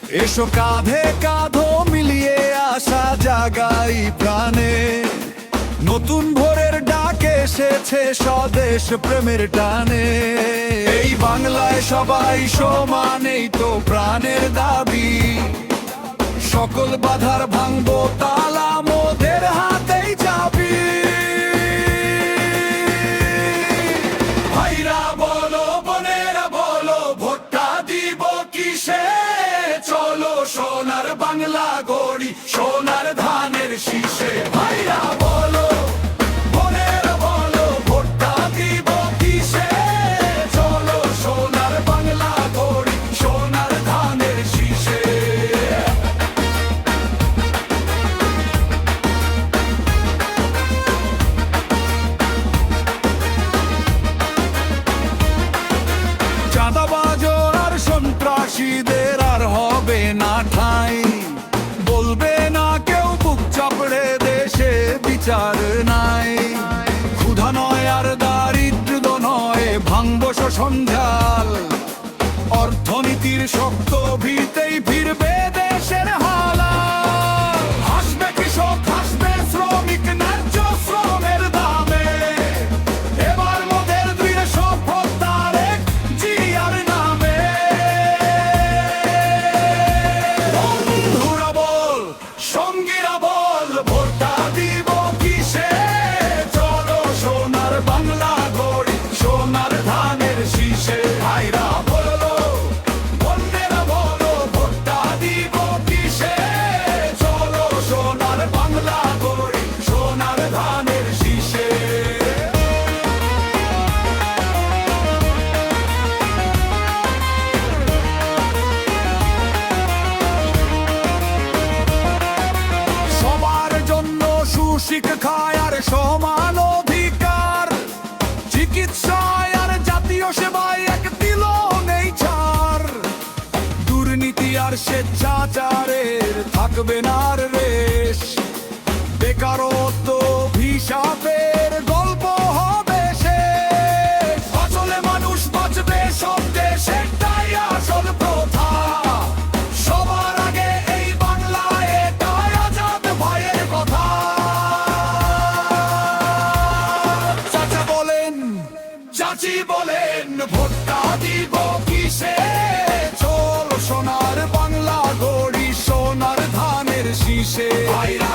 এসো কাঁধে কাঁধো মিলিয়ে আসা জাগাই প্রাণে, নতুন ভোরের ডাক এসেছে স্বদেশ প্রেমের টানে। এই বাংলায় সবাই সমান, এই তো প্রাণের দাবি। সকল বাধার ভাঙবো তালা, মোদের হাতেই চাবি। ভাইরা বলো, বোনেরা বলো, ভোটটা দিব কিসে? চলো সোনার বাংলা গড়ি, সোনার ধানের শীষে। ভাইরা বলো, বোনেরা বলো, ভোটটা দিব কিসে? চলো সোনার বাংলা গড়ি, সোনার ধানের শীষে। চাঁদাবাজ আর সন্ত্রাসীদের আর হবে না ঠাঁই, বলবে না কেউ বুক চাপড়ে দেশে বিচার নাই। ক্ষুধা নয় আর দারিদ্র নয়, ভাঙবো শোষণ জাল। অর্থনীতির শক্ত ভিতেই ফিরবে দেশের হালা। হাসবে কৃষক, হাসবে শ্রমিক, ন্যায্য শ্রমের দামে। এবার মোদের দৃঢ় শপথ তারেক জিয়ার নামে। বন্ধুরা বল, সঙ্গীরা বল, ভোটটা দিব কিসে? চলো সোনার বাংলা গড়ি, সোনার ধানের শীষে। ভাইরা বলো, বোনেরা বলো, ভোটটা দিব কিসে? চলো সোনার বাংলা গড়ি, সোনার ধানের শীষে। সবার জন্য সুশিক্ষায় আর সমান অধিকার, চিকিৎসায় আর জাতীয় সেবায় এক দিলও নেই ছাড়। দুর্নীতি আর স্বেচ্ছাচারের থাকবে না আর রেশ। বেকারত্ব হিসাবের গল্প হবে শেষ। আসলে মানুষ বাঁচবে সব দেশে, তাই আসল প্রথা। সবার আগে এই বাংলায়, এটাই আজাদ ভাইয়ের কথা। চাচা বলেন, চাচি বলেন, ভোটটা দিব কিসে? চল সোনার বাংলা গড়ি, সোনার ধানের শীষে। ভাইরা